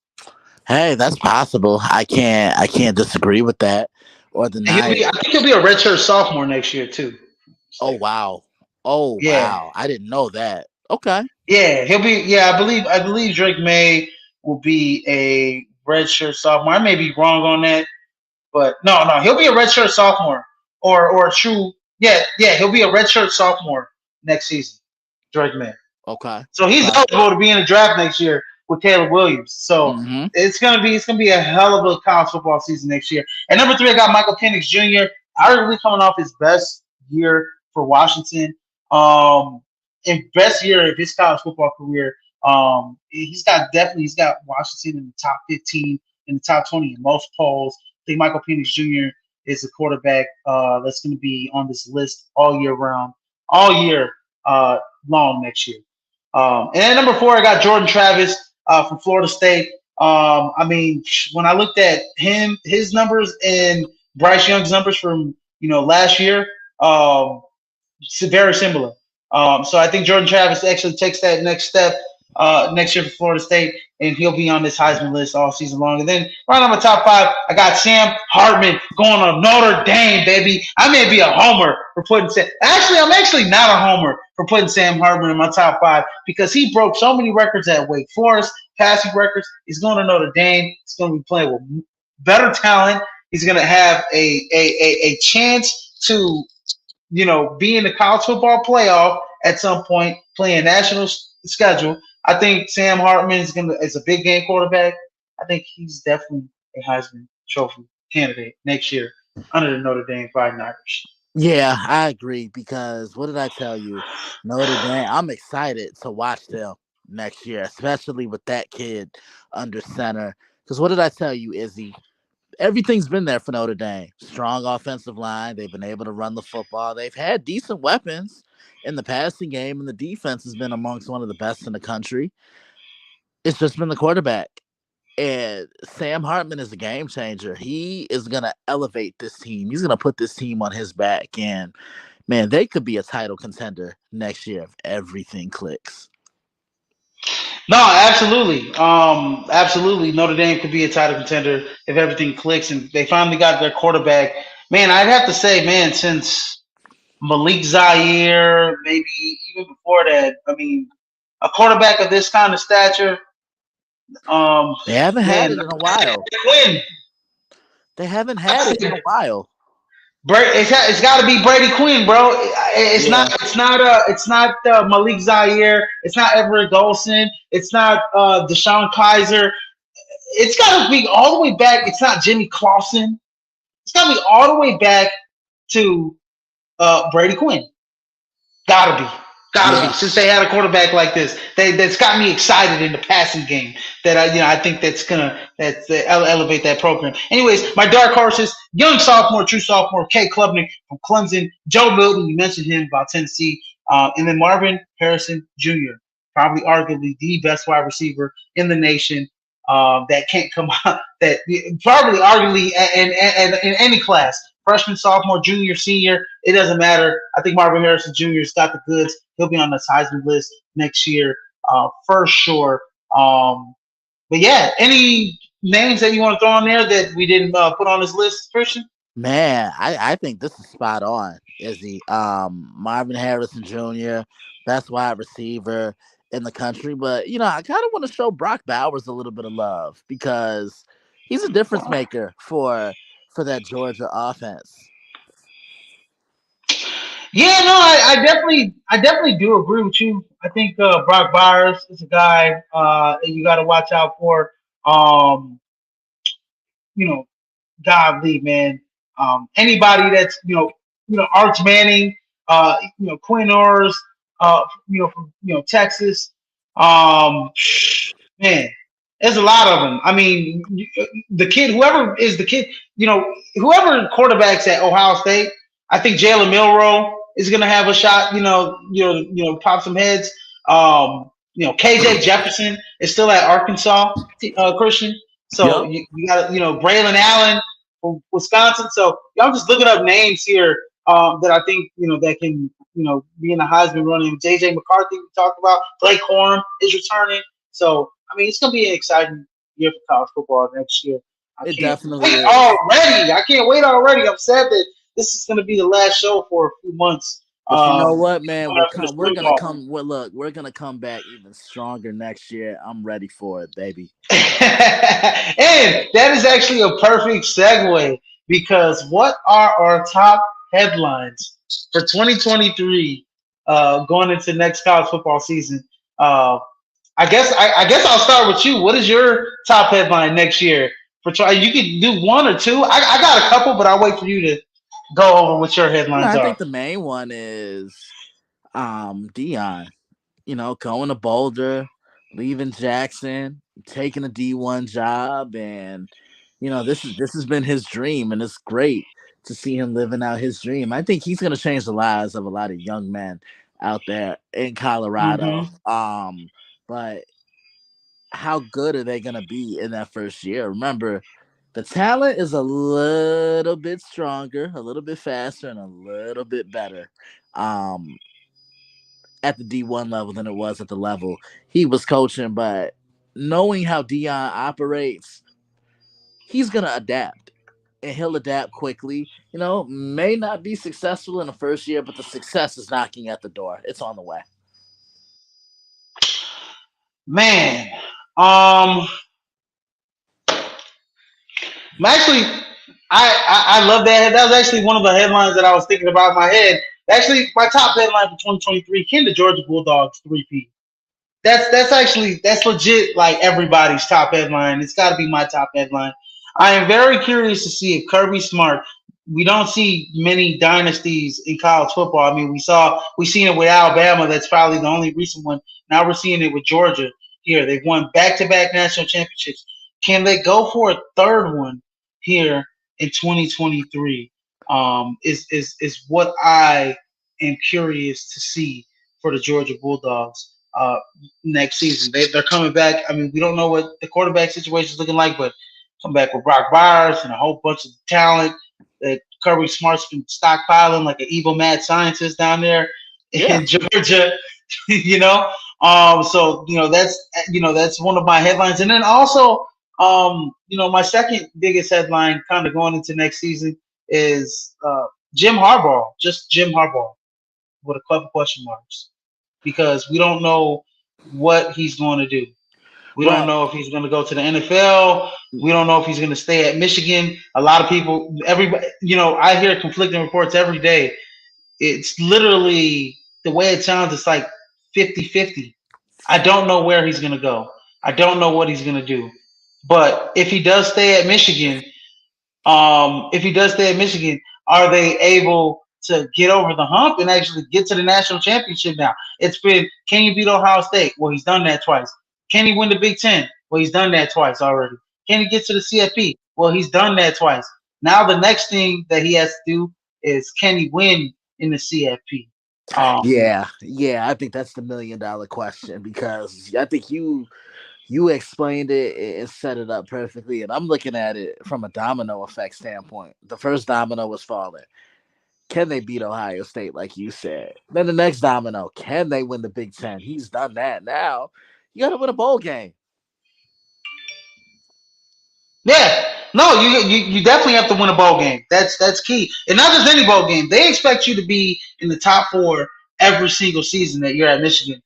Hey, that's possible. I can't disagree with that or deny I it. think he'll be a redshirt sophomore next year too. Oh So, wow. Oh yeah, wow. I didn't know that. Okay. Yeah, he'll be. Yeah, I believe Drake May will be a redshirt sophomore. I may be wrong on that, but no, he'll be a redshirt sophomore or a true. Yeah, he'll be a redshirt sophomore next season. Drake May. Okay. So he's Okay. eligible to be in the draft next year with Caleb Williams. So Mm-hmm. it's gonna be a hell of a college football season next year. And number three, I got Michael Penix Jr. Arguably coming off his best year for Washington. Um, and best year of his college football career. He's got Washington in the top 15, in the top 20 in most polls. I think Michael Penix Jr. is a quarterback that's going to be on this list all year round, all year long next year. And at number four, I got Jordan Travis from Florida State. I mean, when I looked at his numbers and Bryce Young's numbers from last year, very similar. So I think Jordan Travis actually takes that next step next year for Florida State, and he'll be on this Heisman list all season long. And then right on my top five, I got Sam Hartman going on Notre Dame, baby. I may be a homer for putting Sam. Actually, I'm actually not a homer for putting Sam Hartman in my top five because he broke so many records at Wake Forest, passing records. He's going to Notre Dame. He's going to be playing with better talent. He's going to have a chance to be in the college football playoff at some point, playing national schedule. I think Sam Hartman is a big game quarterback. I think he's definitely a Heisman Trophy candidate next year under the Notre Dame Fighting Irish. Yeah, I agree because what did I tell you? Notre Dame. I'm excited to watch them next year, especially with that kid under center. Because what did I tell you, Izzy? Everything's been there for Notre Dame. Strong offensive line. They've been able to run the football. They've had decent weapons in the passing game, and the defense has been amongst one of the best in the country. It's just been the quarterback. And Sam Hartman is a game changer. He is going to elevate this team. He's going to put this team on his back. And man, they could be a title contender next year if everything clicks. No, absolutely. Absolutely. Notre Dame could be a title contender if everything clicks and they finally got their quarterback. Man, I'd have to say, man, since Malik Zaire, maybe even before that, I mean, a quarterback of this kind of stature, um, They haven't had man, it in a while. win. They haven't had it in a while. It's got to be Brady Quinn, bro. It's not. Yeah. It's not Malik Zaire. It's not Everett Golson. It's not Deshaun Kaiser. It's got to be all the way back. It's not Jimmy Clausen. It's got to be all the way back to Brady Quinn. Gotta be. Gotta be. Yeah. Since they had a quarterback like this, that's got me excited in the passing game. That I think that's elevate that program. Anyways, my dark horses: young sophomore, true sophomore, Kay Klubnik from Clemson, Joe Milton. You mentioned him about Tennessee, and then Marvin Harrison Jr. Probably arguably the best wide receiver in the nation. That can't come out. That probably arguably in any class, freshman, sophomore, junior, senior. It doesn't matter. I think Marvin Harrison Jr.'s got the goods. He'll be on the Heisman list next year for sure. But yeah, any names that you want to throw on there that we didn't put on this list, Christian? Man, I think this is spot on. Is he Marvin Harrison Jr., best wide receiver in the country? But I kind of want to show Brock Bowers a little bit of love because he's a difference maker for that Georgia offense. Yeah, no, I definitely do agree with you. I think Brock Byers is a guy that you got to watch out for. Um, you know, godly, man. Anybody that's Arch Manning, Quinn Ewers, from Texas. Um, Man, there's a lot of them. I mean, the kid, whoever is the kid, whoever quarterbacks at Ohio State, I think Jalen Milrow is going to have a shot. Pop some heads. KJ Jefferson is still at Arkansas, Christian. So Yep. you got Braylon Allen from Wisconsin. So I'm just looking up names here that I think that can be in the Heisman running. JJ McCarthy we talked about. Blake Corum is returning. So I mean, it's gonna be an exciting year for college football next year. I It can't definitely wait is. already. I can't wait already. I'm sad that this is gonna be the last show for a few months But you know what, Going man? after this blue ball. We're gonna come back even stronger next year. I'm ready for it, baby. And that is actually a perfect segue because what are our top headlines for 2023 going into next college football season? Uh, I guess I'll start with you. What is your top headline next year? For try you can do one or two. I got a couple, but I'll wait for you to go over what your No, headlines I are. think the main one is Dion. Going to Boulder, leaving Jackson, taking a D1 job, and this has been his dream, and it's great to see him living out his dream. I think he's gonna change the lives of a lot of young men out there in Colorado. Hmm. But how good are they gonna be in that first year? Remember, the talent is a little bit stronger, a little bit faster, and a little bit better. Um, at the D1 level than it was at the level he was coaching. But knowing how Dion operates, he's going to adapt and he'll adapt quickly. May not be successful in the first year, but the success is knocking at the door. It's on the way. Man, um, actually, I love that. That was actually one of the headlines that I was thinking about in my head. Actually, my top headline for 2023: Can the Georgia Bulldogs three-peat? That's legit. Like everybody's top headline. It's got to be my top headline. I am very curious to see if Kirby Smart. We don't see many dynasties in college football. I mean, we seen it with Alabama. That's probably the only recent one. Now we're seeing it with Georgia. Here they've won back-to-back national championships. Can they go for a third one here in 2023? Is what I am curious to see for the Georgia Bulldogs. Next season. They're coming back. I mean, we don't know what the quarterback situation is looking like, but come back with Brock Byers and a whole bunch of talent that Kirby Smart's been stockpiling like an evil mad scientist down there Yeah. in Georgia. you know, so that's one of my headlines, and then also my second biggest headline, kind of going into next season, is Jim Harbaugh, just Jim Harbaugh with a couple question marks because we don't know what he's going to do. We don't Well, know if he's going to go to the NFL. We don't know if he's going to stay at Michigan. A lot of people, everybody, I hear conflicting reports every day. It's literally the way it sounds, it's like 50-50. I don't know where he's going to go. I don't know what he's going to do. But if he does stay at Michigan, are they able to get over the hump and actually get to the national championship now? It's been, can you beat Ohio State? Well, he's done that twice. Can he win the Big Ten? Well, he's done that twice already. Can he get to the CFP? Well, he's done that twice. Now the next thing that he has to do is, can he win in the CFP? Um, yeah, I think that's the $1 million question because I think you explained it and set it up perfectly, and I'm looking at it from a domino effect standpoint. The first domino was falling. Can they beat Ohio State, like you said? Then the next domino, can they win the Big Ten? He's done that. Now you got to win a bowl game. Yeah, no, you definitely have to win a bowl game. That's key, and not just any bowl game. They expect you to be in the top four every single season that you're at Michigan.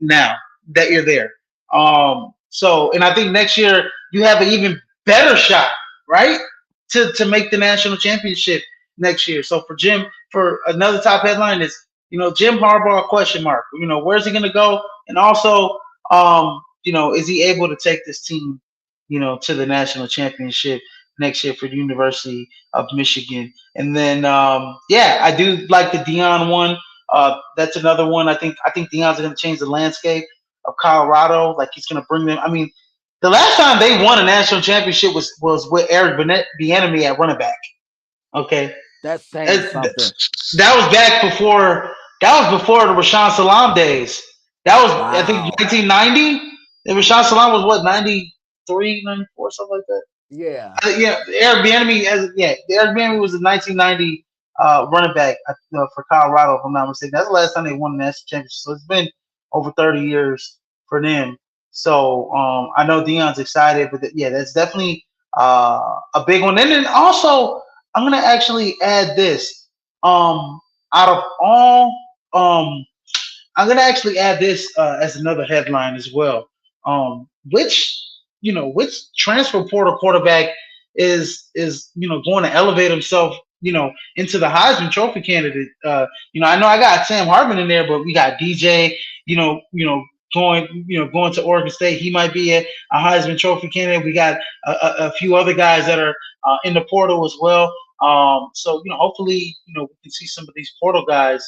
Now that you're there, and I think next year you have an even better shot, right, to make the national championship next year. So for another top headline is Jim Harbaugh question mark. Where's he going to go, and also is he able to take this team to the national championship next year for the University of Michigan. And then, yeah, I do like the Dion one. That's another one. I think Dion's going to change the landscape of Colorado. Like he's going to bring them. I mean, the last time they won a national championship was with Eric Bieniemy at running back. Okay, That's saying that, something. that was back before. That was before the Rashawn Salam days. That was, I think, Wow. 1990. And Rashawn Salam was what, 93, 94, something like that. Yeah. Yeah, Eric Bieniemy was a 1990 running back for Colorado, if I'm not mistaken. That's the last time they won the national championship. So it's been over 30 years for them. So I know Dion's excited, but yeah, that's definitely a big one. And then also, I'm gonna actually add this. Um, out of all, I'm gonna actually add this as another headline as well. Which which transfer portal quarterback is going to elevate himself into the Heisman Trophy candidate. I know I got Sam Hartman in there, but we got DJ. Going to Oregon State, he might be a Heisman Trophy candidate. We got a few other guys that are in the portal as well. So hopefully we can see some of these portal guys.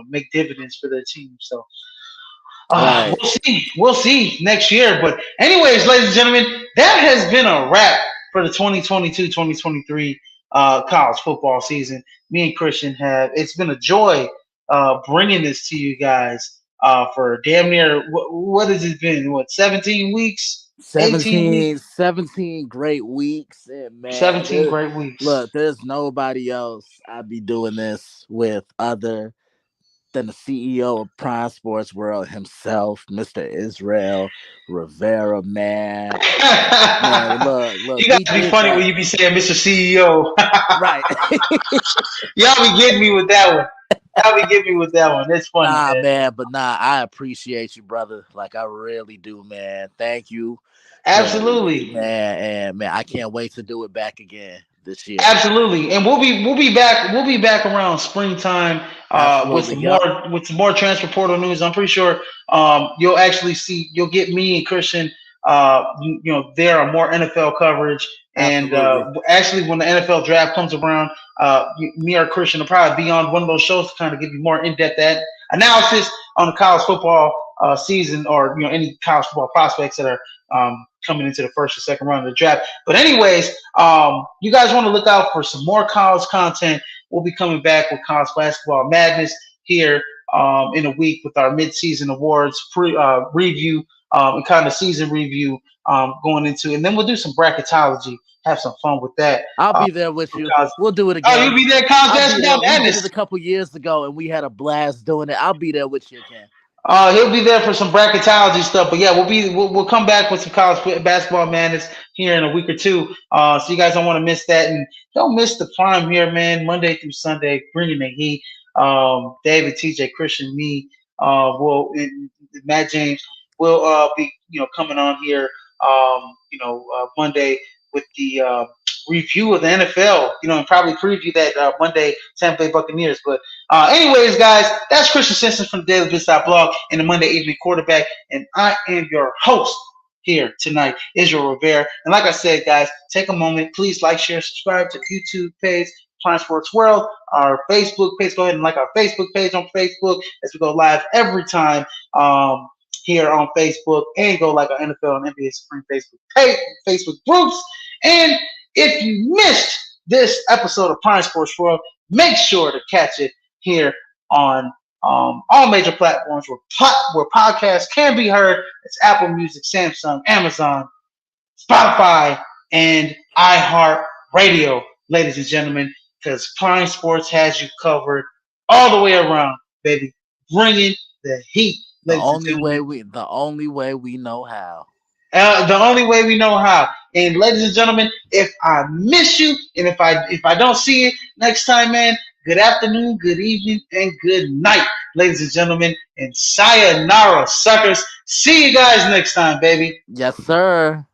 Make dividends for their team. So Right. we'll see next year. But anyways, ladies and gentlemen, that has been a wrap for the 2022-2023 college football season. Me and Christian have it's been a joy bringing this to you guys for damn near what has it been? What 17 weeks, 18 weeks, 17 great weeks, and man, 17 great weeks. look, there's nobody else I'd be doing this with other than the CEO of Prime Sports World himself, Mr. Israel Rivera, man. Man, look, You we gotta be did funny when that. you be saying Mr. CEO. Right. Y'all be getting me with that one. Y'all be getting me with that one. It's funny, Nah, man. man, but nah, I appreciate you, brother. Like I really do, man. Thank you for Absolutely. man, and man, I can't wait to do it back again this year. Absolutely, and we'll be back around springtime with Absolutely. some Yep. more transfer portal news. I'm pretty sure you'll get me and Christian there are more NFL coverage, and Absolutely. actually when the NFL draft comes around, me or Christian will probably be on one of those shows to kind of give you more in-depth analysis on the college football season, or any college football prospects that are coming into the first or second round of the draft. But anyways, you guys want to look out for some more college content. We'll be coming back with college basketball madness here in a week with our mid-season awards review and kind of season review going into, and then we'll do some bracketology. Have some fun with that. I'll be there with you. College. We'll do it Oh, again. you'll be there, college I'll be there. basketball We did it madness. a couple years ago, and we had a blast doing it. I'll be there with you again. He'll be there for some bracketology stuff, but yeah, we'll come back with some college basketball madness here in a week or two. So you guys don't want to miss that, and don't miss the prime here, man. Monday through Sunday, bringing the heat. David, TJ, Christian, me, and Matt James will be coming on here, Monday with the review of the NFL, and probably preview that Monday Tampa Bay Buccaneers, but. Anyways, guys, that's Christian Simpson from the Daily Bitside blog and the Monday Evening Quarterback, and I am your host here tonight, Israel Rivera. And like I said, guys, take a moment, please like, share, subscribe to the YouTube page, Prime Sports World, our Facebook page. Go ahead and like our Facebook page on Facebook as we go live every time here on Facebook, and go like our NFL and NBA Supreme Facebook groups. And if you missed this episode of Prime Sports World, make sure to catch it here on all major platforms where podcasts can be heard. It's Apple Music, Samsung, Amazon, Spotify, and iHeartRadio, ladies and gentlemen, because Prime Sports has you covered all the way around, baby. Bringing the heat, ladies and gentlemen. The only way we know how. The only way we know how. And ladies and gentlemen, if I miss you, and if I don't see you next time, man, good afternoon, good evening, and good night, ladies and gentlemen. And sayonara, suckers. See you guys next time, baby. Yes, sir.